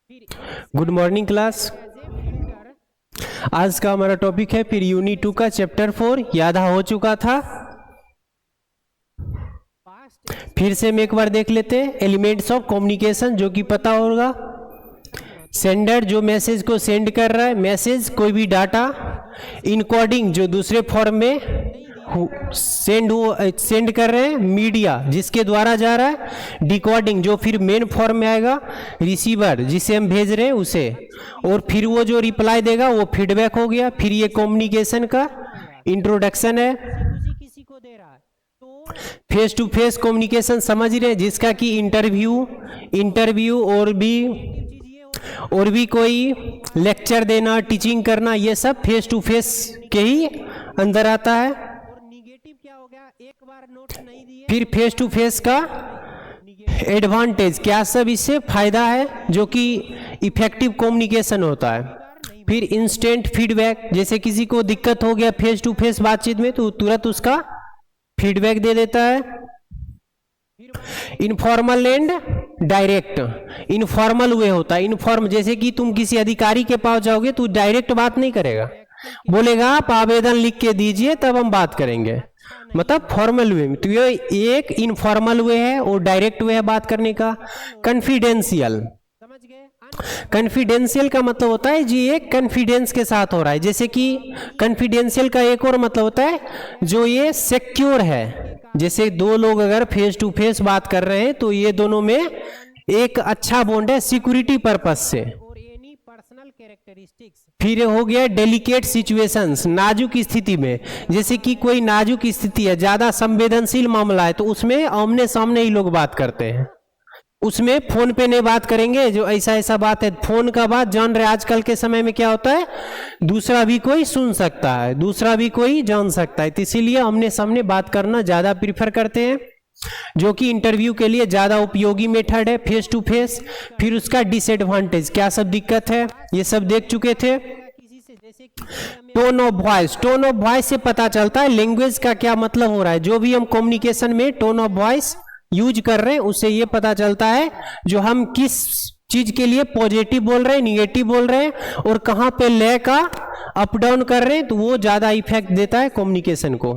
Good morning class. आज का हमारा टॉपिक है फिर यूनिट 2 का चैप्टर 4। ये आधा हो चुका था, फिर से हम एक बार देख लेते हैं। एलिमेंट्स ऑफ कम्युनिकेशन, जो कि पता होगा, सेंडर जो मैसेज को सेंड कर रहा है, मैसेज कोई भी डाटा, इनकोडिंग जो दूसरे फॉर्म में सेंड कर रहे हैं, मीडिया जिसके द्वारा जा रहा है, डिकोडिंग जो फिर मेन फॉर्म में आएगा, रिसीवर जिसे हम भेज रहे हैं उसे, और फिर वो जो रिप्लाई देगा वो फीडबैक हो गया। फिर ये कम्युनिकेशन का इंट्रोडक्शन है। फेस टू फेस कम्युनिकेशन समझ रहे हैं, जिसका कि इंटरव्यू और भी कोई लेक्चर देना, टीचिंग करना, ये सब फेस टू फेस के ही अंदर आता है। फिर फेस टू फेस का एडवांटेज क्या सब इससे फायदा है, जो कि इफेक्टिव कम्युनिकेशन होता है। फिर इंस्टेंट फीडबैक, जैसे किसी को दिक्कत हो गया फेस टू फेस बातचीत में तो तुरंत उसका फीडबैक दे देता है। इनफॉर्मल एंड डायरेक्ट, इनफॉर्मल वे होता है। इनफॉर्म जैसे कि तुम किसी अधिकारी के पास जाओगे तो डायरेक्ट बात नहीं करेगा, बोलेगा आप आवेदन लिख के दीजिए तब हम बात करेंगे, मतलब फॉर्मल वे में। तो ये एक इनफॉर्मल वे है और डायरेक्ट वे है बात करने का। कॉन्फिडेंशियल, कॉन्फिडेंशियल का मतलब होता है जी एक कॉन्फिडेंस के साथ हो रहा है। जैसे कि कॉन्फिडेंशियल का एक और मतलब होता है जो ये सिक्योर है। जैसे दो लोग अगर फेस टू फेस बात कर रहे हैं तो ये दोनों में एक अच्छा बॉन्ड है सिक्योरिटी पर्पस से। फिर हो गया डेलिकेट सिचुएशंस, नाजुक स्थिति में, जैसे कि कोई नाजुक स्थिति है, ज्यादा संवेदनशील मामला है, तो उसमें आमने सामने ही लोग बात करते हैं। उसमें फोन पे नहीं बात करेंगे, जो ऐसा बात है, फोन का बात जान रहे आजकल के समय में क्या होता है, दूसरा भी कोई सुन सकता है, दूसरा भी कोई जान सकता है, तो इसीलिए आमने सामने बात करना ज्यादा प्रीफर करते हैं, जो कि इंटरव्यू के लिए ज्यादा उपयोगी मेथड है फेस टू फेस। फिर उसका डिसएडवांटेज क्या सब दिक्कत है, ये सब देख चुके थे। Tone of voice, tone of voice से पता चलता है लैंग्वेज का क्या मतलब हो रहा है। जो भी हम कम्युनिकेशन में टोन ऑफ वॉइस यूज कर रहे हैं उससे ये पता चलता है जो हम किस चीज के लिए पॉजिटिव बोल रहे हैं, निगेटिव बोल रहे हैं, और कहां पे ले का अप डाउन कर रहे हैं, तो वो ज्यादा इफेक्ट देता है कम्युनिकेशन को।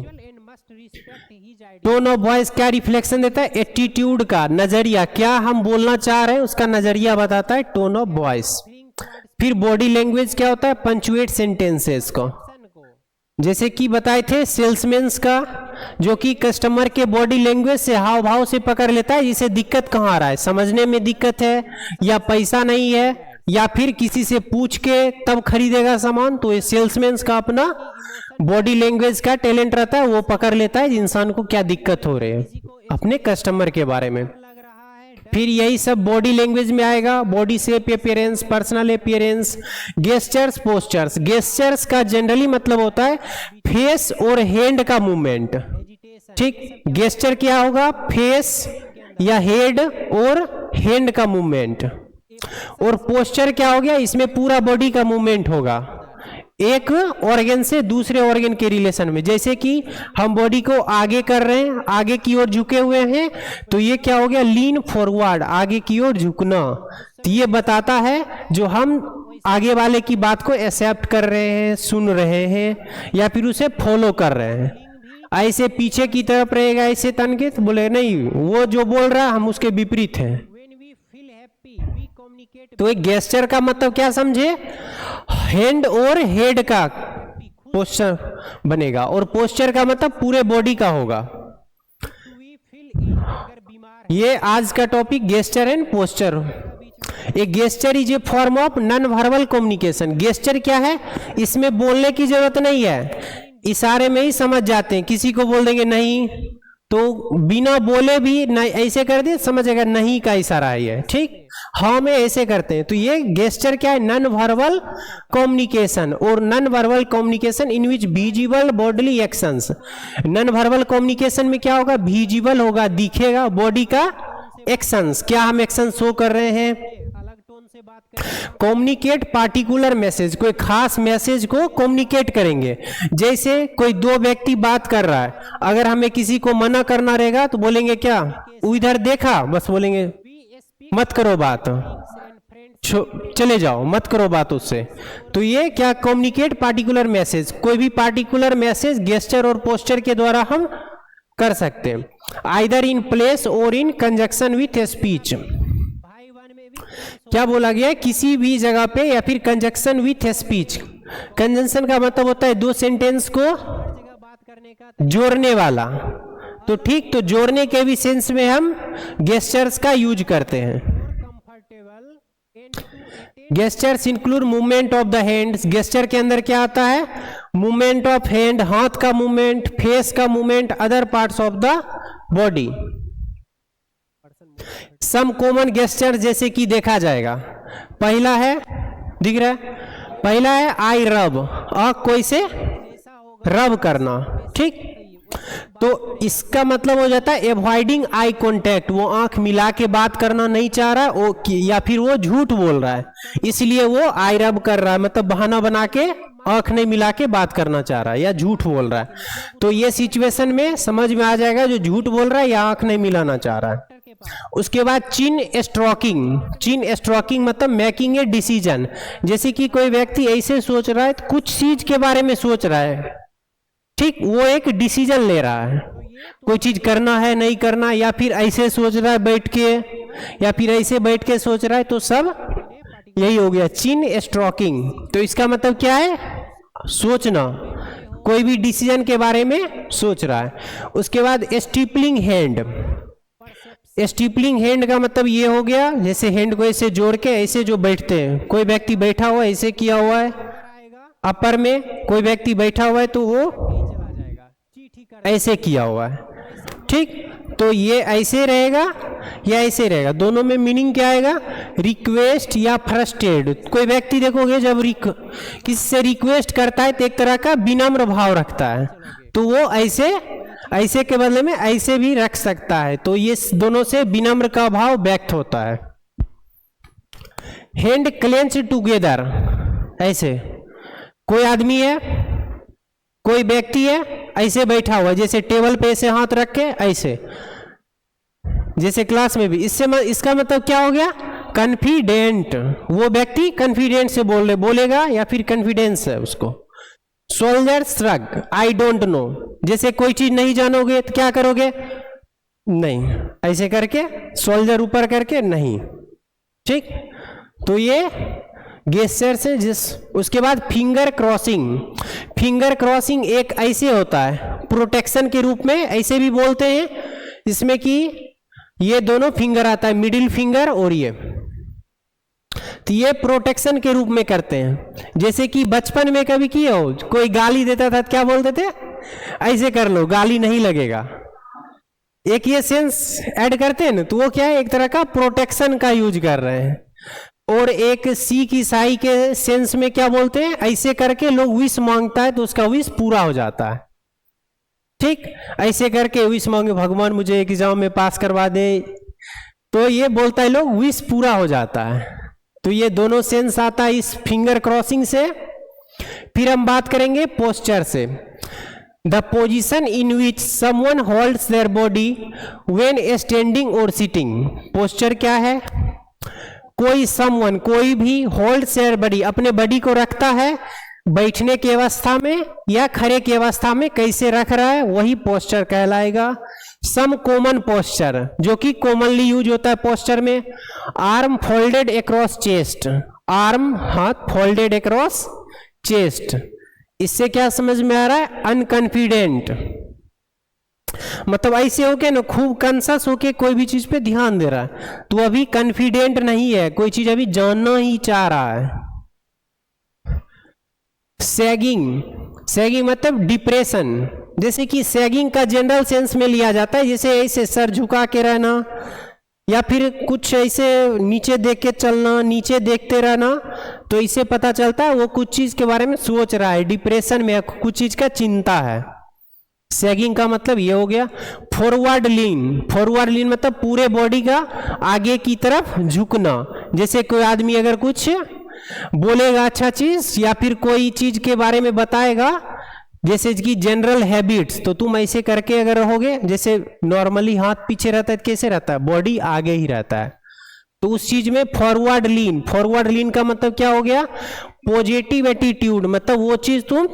टोन ऑफ वॉइस क्या रिफ्लेक्शन देता है, एटीट्यूड का, नजरिया, क्या हम बोलना चाह रहे हैं उसका नजरिया बताता है टोन ऑफ वॉइस। फिर बॉडी लैंग्वेज क्या होता है, पंचुएट सेंटेंसेस को, जैसे कि बताए थे सेल्समैन्स का, जो कि कस्टमर के बॉडी लैंग्वेज से, हाव भाव से पकड़ लेता है जिसे दिक्कत कहाँ आ रहा है, समझने में दिक्कत है या पैसा नहीं है या फिर किसी से पूछ के तब खरीदेगा सामान, तो ये सेल्समैन्स का अपना बॉडी लैंग्वेज का टैलेंट रहता है, वो पकड़ लेता है इंसान को क्या दिक्कत हो रही है अपने कस्टमर के बारे में। फिर यही सब बॉडी लैंग्वेज में आएगा, body shape, appearance, personal appearance, gestures, postures. Gestures का जनरली मतलब होता है फेस और हैंड का मूवमेंट, ठीक। गेस्चर क्या होगा, फेस या हेड और हैंड का मूवमेंट। और पोस्चर क्या हो गया, इसमें पूरा बॉडी का मूवमेंट होगा, एक ऑर्गन से दूसरे ऑर्गन के रिलेशन में। जैसे कि हम बॉडी को आगे कर रहे हैं, आगे की ओर झुके हुए हैं, तो ये क्या हो गया, लीन फॉरवर्ड, आगे की ओर झुकना। तो ये बताता है जो हम आगे वाले की बात को एक्सेप्ट कर रहे हैं, सुन रहे हैं, या फिर उसे फॉलो कर रहे हैं। ऐसे पीछे की तरफ रहेगा ऐसे तन के, तो बोले नहीं वो जो बोल रहा है हम उसके विपरीत हैं। तो एक गेस्चर का मतलब क्या समझे, हैंड और हेड का पोस्चर बनेगा, और पोस्चर का मतलब पूरे बॉडी का होगा। ये आज का टॉपिक गेस्चर एंड पोस्चर। एक gesture is a form of non verbal communication. Gesture क्या है, इसमें बोलने की जरूरत नहीं है, इशारे में ही समझ जाते हैं। किसी को बोल देंगे नहीं, तो बिना बोले भी नहीं ऐसे कर दिए, समझेगा नहीं का इशारा है ये, ठीक। हाँ में ऐसे करते हैं। तो ये गेस्चर क्या है, नॉन वर्बल कम्युनिकेशन, और non verbal communication in which visible bodily actions. Non verbal communication में क्या होगा, विजिबल होगा, दिखेगा बॉडी का एक्शंस, क्या हम एक्शन शो कर रहे हैं। कम्युनिकेट पार्टिकुलर मैसेज, कोई खास मैसेज को कम्युनिकेट करेंगे। जैसे कोई दो व्यक्ति बात कर रहा है, अगर हमें किसी को मना करना रहेगा तो बोलेंगे क्या, उधर देखा, बस बोलेंगे मत करो बात, चले जाओ, मत करो बात उससे। तो ये क्या, कम्युनिकेट पार्टिकुलर मैसेज, कोई भी पार्टिकुलर मैसेज गेस्चर और पोस्चर के द्वारा हम कर सकते हैं, आइदर इन प्लेस और इन कंजक्शन विथ स्पीच। क्या बोला गया, किसी भी जगह पे या फिर कंजक्शन विथ स्पीच। कंजंक्शन का मतलब होता है दो सेंटेंस को जोड़ने वाला, तो ठीक, तो जोड़ने के भी सेंस में हम गेस्चर्स का यूज करते हैं। Gestures include movement of the hands, gesture के अंदर क्या आता है, मूवमेंट ऑफ हैंड, हाथ का मूवमेंट, फेस का movement, other parts of the body. Some common gesture जैसे कि देखा जाएगा, पहला है, दिख रहा है, पहला है आई रब, कोई से रब करना, ठीक। तो इसका मतलब हो जाता है एवॉइडिंग आई कॉन्टैक्ट, वो आंख मिला के बात करना नहीं चाह रहा है, वो या फिर वो झूठ बोल रहा है, इसलिए वो आई रब कर रहा है, मतलब बहाना बना के आंख नहीं मिला के बात करना चाह रहा है या झूठ बोल रहा है। तो ये सिचुएशन में समझ में आ जाएगा जो झूठ बोल रहा है या आंख नहीं मिलाना चाह रहा है। उसके बाद चिन स्ट्रोकिंग, चिन स्ट्रोकिंग मतलब मेकिंग ए डिसीजन, जैसे कि कोई व्यक्ति ऐसे सोच रहा है, कुछ चीज के बारे में सोच रहा है, ठीक, वो एक डिसीजन ले रहा है, कोई चीज करना है नहीं करना, या फिर ऐसे सोच रहा है बैठ के, या फिर ऐसे बैठ के सोच रहा है, तो सब यही हो गया चिन स्ट्रोकिंग। तो इसका मतलब क्या है, सोचना, कोई भी डिसीजन के बारे में सोच रहा है। उसके बाद स्टीपलिंग हैंड, स्टीपलिंग हैंड का मतलब ये हो गया, जैसे हैंड को ऐसे जोड़ के ऐसे जो बैठते हैं, कोई व्यक्ति बैठा हुआ है ऐसे किया हुआ है अपर में, कोई व्यक्ति बैठा हुआ है तो वो ऐसे किया हुआ है, ठीक। तो ये ऐसे रहेगा या ऐसे रहेगा, दोनों में मीनिंग क्या आएगा, रिक्वेस्ट या फ्रस्ट्रेटेड। कोई व्यक्ति देखोगे जब किसी से रिक्वेस्ट करता है तो एक तरह का विनम्र भाव रखता है, तो वो ऐसे ऐसे के बदले में ऐसे भी रख सकता है, तो ये दोनों से विनम्र का भाव व्यक्त होता है। हैंड क्लेंच टुगेदर, ऐसे कोई आदमी है, कोई व्यक्ति है ऐसे बैठा हुआ, जैसे टेबल पे ऐसे हाथ रख के ऐसे, जैसे क्लास में भी, इससे इसका मतलब क्या हो गया, कॉन्फिडेंट, वो व्यक्ति कॉन्फिडेंट से बोलेगा या फिर कॉन्फिडेंस है उसको। Soldier shrug, I don't know, जैसे कोई चीज नहीं जानोगे तो क्या करोगे, नहीं, ऐसे करके सोल्जर ऊपर करके नहीं, ठीक। तो ये गेस्चर से उसके बाद फिंगर क्रॉसिंग, फिंगर क्रॉसिंग एक ऐसे होता है प्रोटेक्शन के रूप में, ऐसे भी बोलते हैं, इसमें कि ये दोनों फिंगर आता है, मिडिल फिंगर और ये, तो ये प्रोटेक्शन के रूप में करते हैं। जैसे कि बचपन में कभी किए हो, कोई गाली देता था तो क्या बोलते थे, ऐसे कर लो गाली नहीं लगेगा, एक ये सेंस ऐड करते हैं ना, तो वो क्या है, एक तरह का प्रोटेक्शन का यूज कर रहे हैं। और एक सीख ईसाई के सेंस में क्या बोलते हैं, ऐसे करके लोग विश मांगता है तो उसका विश पूरा हो जाता है, ठीक, ऐसे करके विश मांगे, भगवान मुझे एग्जाम में पास करवा दे, तो ये बोलता है लोग विश पूरा हो जाता है। तो ये दोनों सेंस आता है इस फिंगर क्रॉसिंग से। फिर हम बात करेंगे पोस्चर से, the position in which someone holds their body when standing और सिटिंग। पोस्चर क्या है, कोई समवन, कोई भी होल्ड्स देयर बॉडी, अपने बॉडी को रखता है बैठने की अवस्था में या खड़े की अवस्था में, कैसे रख रहा है, वही पोस्चर कहलाएगा। सम कॉमन पोस्चर, जो कि कॉमनली यूज होता है पोस्चर में, arm folded across chest, arm हाथ फोल्डेड अक्रॉस चेस्ट, इससे क्या समझ में आ रहा है, अनकॉन्फिडेंट, मतलब ऐसे हो के ना खूब कॉन्शियस होके कोई भी चीज पे ध्यान दे रहा है, तो अभी कॉन्फिडेंट नहीं है, कोई चीज अभी जानना ही चाह रहा है। सैगिंग, सैगिंग मतलब डिप्रेशन, जैसे कि सैगिंग का जनरल सेंस में लिया जाता है, जैसे ऐसे सर झुका के रहना या फिर कुछ ऐसे नीचे देख के चलना, नीचे देखते रहना, तो इससे पता चलता है वो कुछ चीज के बारे में सोच रहा है, डिप्रेशन में, कुछ चीज का चिंता है। सैगिंग का मतलब ये हो गया। फॉरवर्ड लीन, फॉरवर्ड लीन मतलब पूरे बॉडी का आगे की तरफ झुकना, जैसे कोई आदमी अगर कुछ बोलेगा अच्छा चीज या फिर कोई चीज के बारे में बताएगा, जैसे कि जनरल हैबिट्स, तो तुम ऐसे करके अगर रहोगे, जैसे नॉर्मली हाथ पीछे रहता है कैसे रहता है, बॉडी आगे ही रहता है, तो उस चीज में फॉरवर्ड लीन का मतलब क्या हो गया, पॉजिटिव एटीट्यूड, मतलब वो चीज तुम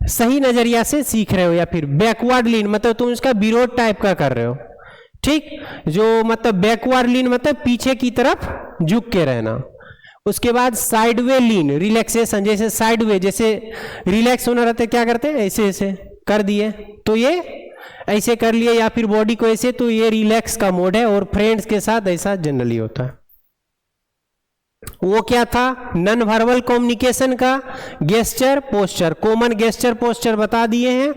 सही नजरिया से सीख रहे हो। या फिर बैकवर्ड लीन मतलब तुम इसका विरोध टाइप का कर रहे हो, ठीक, जो मतलब बैकवर्ड लीन मतलब पीछे की तरफ झुक के रहना। उसके बाद साइडवे लीन, रिलैक्सेशन, जैसे साइडवे, जैसे रिलैक्स होना रहता है, क्या करते हैं, ऐसे ऐसे कर दिए तो ये ऐसे कर लिए, या फिर बॉडी को ऐसे, तो ये रिलैक्स का मोड है। और फ्रेंड्स के साथ ऐसा जनरली होता है। वो क्या था, नॉन वर्बल कम्युनिकेशन का gesture posture, common gesture posture बता दिए हैं।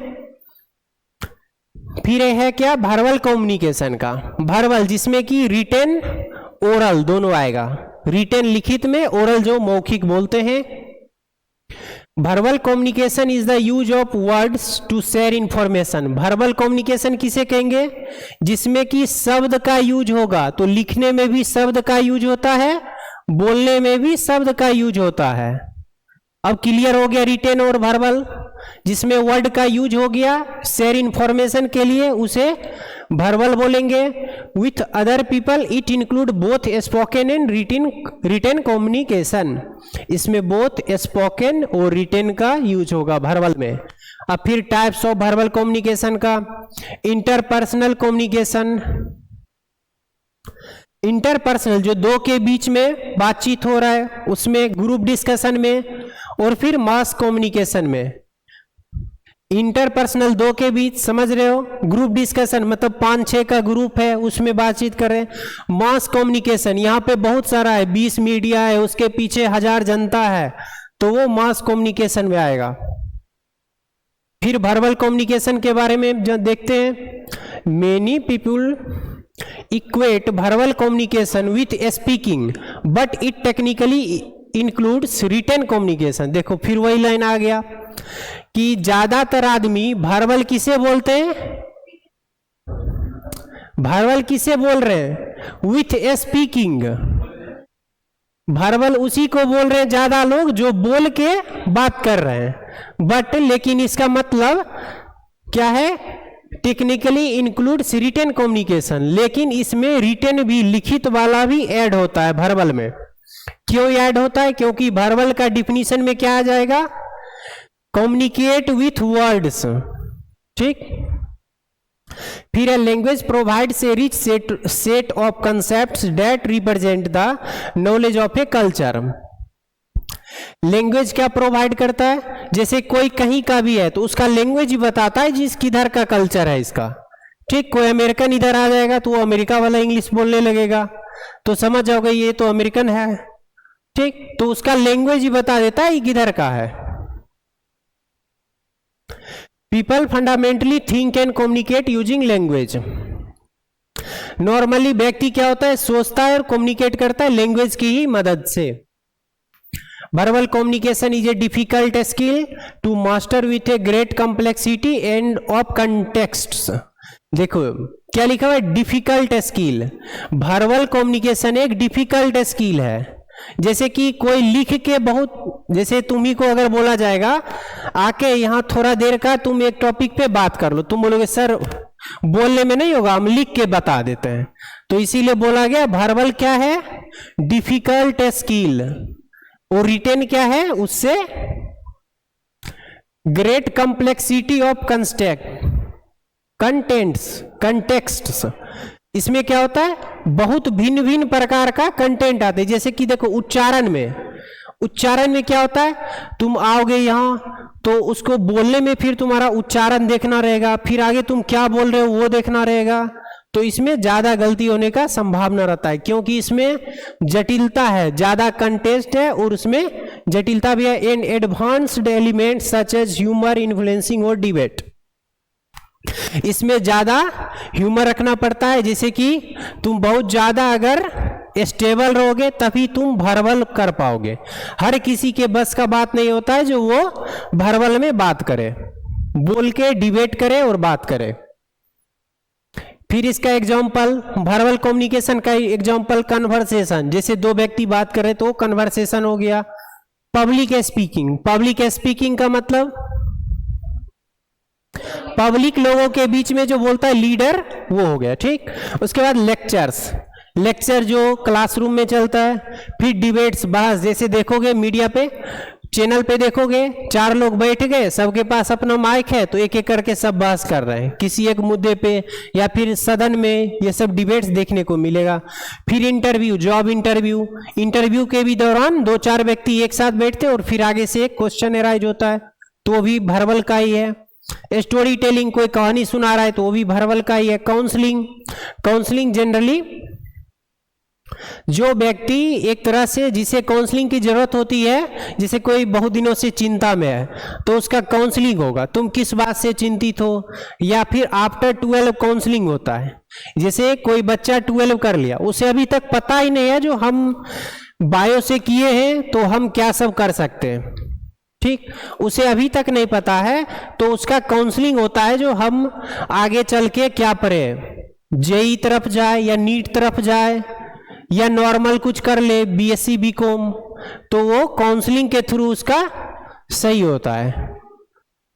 फिर है क्या, वर्बल कम्युनिकेशन का, वर्बल जिसमें कि रिटेन ओरल दोनों आएगा, रिटेन लिखित में, ओरल जो मौखिक बोलते हैं। Verbal communication is the use of words to share information. Verbal communication किसे कहेंगे, जिसमें कि शब्द का यूज होगा, तो लिखने में भी शब्द का यूज होता है, बोलने में भी शब्द का यूज होता है। अब क्लियर हो गया रिटेन और वर्बल, जिसमें वर्ड का यूज हो गया शेयर इंफॉर्मेशन के लिए, उसे वर्बल बोलेंगे। With other people it include both spoken and written communication, इसमें बोथ स्पोकन और रिटेन का यूज होगा वर्बल में। अब फिर टाइप्स ऑफ वर्बल कम्युनिकेशन का, इंटरपर्सनल कम्युनिकेशन, इंटरपर्सनल जो दो के बीच में बातचीत हो रहा है उसमें, ग्रुप डिस्कशन में, और फिर मास कम्युनिकेशन में। इंटरपर्सनल दो के बीच, समझ रहे हो, ग्रुप डिस्कशन मतलब 5-6 का ग्रुप है उसमें बातचीत कर रहे हैं। मास कम्युनिकेशन यहाँ पे बहुत सारा है, 20 मीडिया है, उसके पीछे 1000 जनता है, तो वो मास कम्युनिकेशन में आएगा। फिर वर्बल कम्युनिकेशन के बारे में जब देखते हैं, many people equate verbal communication with speaking but it technically includes written communication. देखो फिर वही लाइन आ गया कि ज्यादातर आदमी वर्बल किसे बोलते हैं, वर्बल किसे बोल रहे हैं, विथ स्पीकिंग। वर्बल उसी को बोल रहे हैं ज्यादा लोग जो बोल के बात कर रहे हैं, बट लेकिन इसका मतलब क्या है, टेक्निकली इंक्लूड्स रिटेन कम्युनिकेशन, लेकिन इसमें रिटेन भी, लिखित वाला भी ऐड होता है वर्बल में। क्यों ऐड होता है, क्योंकि वर्बल का डिफिनीशन में क्या आ जाएगा, कम्युनिकेट विथ वर्ड्स, ठीक। फिर है language provides a rich set of concepts that represent the knowledge of a culture. Language क्या प्रोवाइड करता है, जैसे कोई कहीं का भी है तो उसका लैंग्वेज ही बताता है जिस किधर का कल्चर है इसका, ठीक। कोई अमेरिकन इधर आ जाएगा तो वो अमेरिका वाला इंग्लिश बोलने लगेगा, तो समझ जाओगे ये तो अमेरिकन है, ठीक। तो उसका लैंग्वेज ही बता देता है ये किधर का है। People fundamentally think and communicate using language. Normally व्यक्ति क्या होता है, सोचता है और कम्युनिकेट करता है लैंग्वेज की ही मदद से। Verbal communication is a difficult skill to master with a great complexity and of contexts. देखो क्या लिखा हुआ है, डिफिकल्ट स्किल। वर्बल कम्युनिकेशन एक डिफिकल्ट स्किल है। जैसे कि कोई लिख के बहुत, जैसे तुम्ही को अगर बोला जाएगा आके यहाँ थोड़ा देर का तुम एक टॉपिक पे बात कर लो, तुम बोलोगे सर बोलने में नहीं होगा, हम लिख के बता देते हैं। तो इसीलिए बोला गया वर्बल क्या है, डिफिकल्ट स्किल, और रिटेन क्या है, उससे ग्रेट कॉम्प्लेक्सिटी ऑफ कंटेक्स्ट्स। इसमें क्या होता है, बहुत भिन्न भिन्न प्रकार का कंटेंट आते हैं। जैसे कि देखो उच्चारण में क्या होता है, तुम आओगे यहाँ तो उसको बोलने में फिर तुम्हारा उच्चारण देखना रहेगा, फिर आगे तुम क्या बोल रहे हो वो देखना रहेगा। तो इसमें ज्यादा गलती होने का संभावना रहता है, क्योंकि इसमें जटिलता है, ज्यादा कंटेस्ट है और उसमें जटिलता भी है। And advanced element such as humour, influencing और डिबेट, इसमें ज्यादा ह्यूमर रखना पड़ता है। जैसे कि तुम बहुत ज्यादा अगर स्टेबल रहोगे तभी तुम वर्बल कर पाओगे। हर किसी के बस का बात नहीं होता है जो वो वर्बल में बात करे, बोल के डिबेट करे और बात करे। फिर इसका एग्जाम्पल, वर्बल कम्युनिकेशन का एग्जाम्पल कन्वर्सेशन, जैसे दो व्यक्ति बात कर रहे तो कन्वर्सेशन हो गया। पब्लिक स्पीकिंग का मतलब पब्लिक लोगों के बीच में जो बोलता है लीडर, वो हो गया, ठीक। उसके बाद लेक्चर जो क्लासरूम में चलता है, फिर डिबेट्स, बहस, जैसे देखोगे मीडिया पे, चैनल पे देखोगे 4 लोग बैठ गए, सबके पास अपना माइक है तो एक एक करके सब बहस कर रहे हैं किसी एक मुद्दे पे, या फिर सदन में ये सब डिबेट्स देखने को मिलेगा। फिर इंटरव्यू, जॉब इंटरव्यू, इंटरव्यू के भी दौरान 2-4 व्यक्ति एक साथ बैठते और फिर आगे से एक क्वेश्चन एराइज होता है, तो भी वर्बल का ही है। स्टोरी टेलिंग, कोई कहानी सुना रहा है तो वो भी वर्बल का ही है। काउंसलिंग, काउंसलिंग जनरली जो व्यक्ति एक तरह से जिसे काउंसलिंग की जरूरत होती है, जैसे कोई बहुत दिनों से चिंता में है तो उसका काउंसलिंग होगा, तुम किस बात से चिंतित हो। या फिर आफ्टर 12 काउंसलिंग होता है, जैसे कोई बच्चा 12 कर लिया, उसे अभी तक पता ही नहीं है जो हम बायो से किए हैं तो हम क्या सब कर सकते हैं, ठीक, उसे अभी तक नहीं पता है, तो उसका काउंसलिंग होता है जो हम आगे चल के क्या पढ़े, जेई तरफ जाए या नीट तरफ जाए या नॉर्मल कुछ कर ले, बीएससी बीकॉम, तो वो काउंसलिंग के थ्रू उसका सही होता है,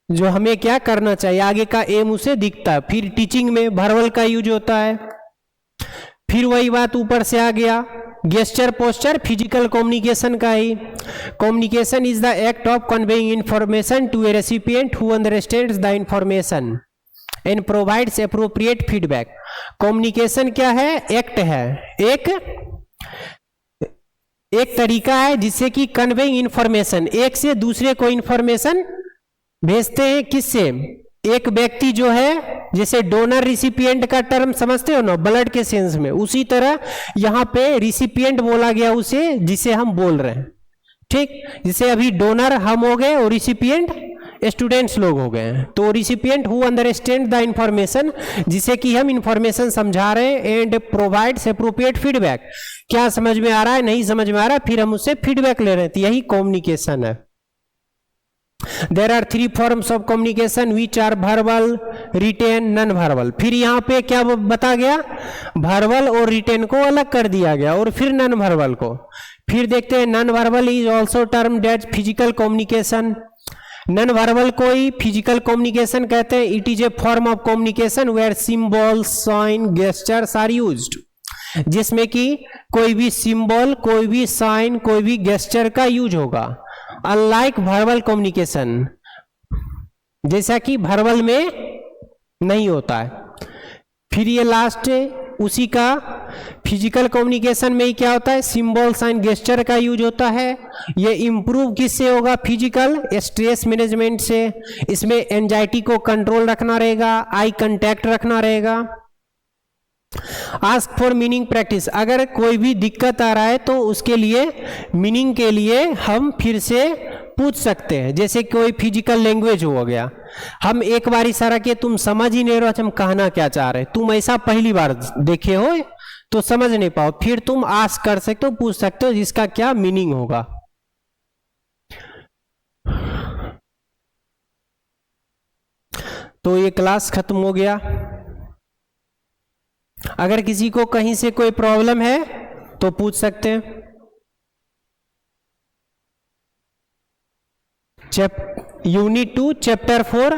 जो हमें क्या करना चाहिए, आगे का एम उसे दिखता है। फिर टीचिंग में वर्बल का यूज होता है। फिर वही बात ऊपर से आ गया, गेस्चर, पोस्चर, फिजिकल कम्युनिकेशन का ही। Communication is the act of conveying information to a recipient who understands the information and provides appropriate feedback. Communication क्या है, एक्ट है, एक तरीका है जिससे कि कन्वेइंग इंफॉर्मेशन, एक से दूसरे को इंफॉर्मेशन भेजते हैं, किससे, एक व्यक्ति जो है, जैसे डोनर रिसिपिएंट का टर्म समझते हो ना, ब्लड के सेंस में, उसी तरह यहाँ पे रिसिपिएंट बोला गया उसे जिसे हम बोल रहे हैं, ठीक। जैसे अभी डोनर हम हो गए और रिसिपिएंट स्टूडेंट्स लोग हो गए हैं, तो recipient who understand the information, जिसे कि हम इंफॉर्मेशन समझा रहे हैं, एंड प्रोवाइड्स एप्रोप्रिएट फीडबैक, क्या समझ में आ रहा है, नहीं समझ में आ रहा है, फिर हम उससे फीडबैक ले रहे हैं, तो यही कम्युनिकेशन है। There are 3 forms of communication which are verbal, written, non verbal. फिर यहाँ पे क्या बता गया, वर्बल और रिटेन को अलग कर दिया गया, और फिर नॉन वर्बल को। फिर देखते हैं, non verbal is also termed that physical communication. Non verbal को ही फिजिकल कम्युनिकेशन कहते हैं। It is a form of communication where symbols, sign, gestures are used, जिसमें कि कोई भी सिंबल, कोई भी साइन, कोई भी गेस्चर का यूज होगा, अनलाइक वर्बल कम्युनिकेशन, जैसा कि वर्बल में नहीं होता है। फिर ये लास्ट उसी का, फिजिकल कम्युनिकेशन में ही क्या होता है, सिंबल, साइन, गेस्चर का यूज होता है। ये इंप्रूव किससे होगा, फिजिकल स्ट्रेस मैनेजमेंट से। इसमें एंजाइटी को कंट्रोल रखना रहेगा, आई कांटेक्ट रखना रहेगा। आस्क फॉर मीनिंग प्रैक्टिस, अगर कोई भी दिक्कत आ रहा है तो उसके लिए मीनिंग के लिए हम फिर से पूछ सकते हैं। जैसे कोई फिजिकल लैंग्वेज हो गया, हम एक बार इशारा किए, तुम समझ ही नहीं रहे हम कहना क्या चाह रहे, तुम ऐसा पहली बार देखे हो तो समझ नहीं पाओ, फिर तुम आस्क कर सकते हो, पूछ सकते हो जिसका क्या मीनिंग होगा। तो ये क्लास खत्म हो गया। अगर किसी को कहीं से कोई प्रॉब्लम है तो पूछ सकते हैं। Unit 2 chapter 4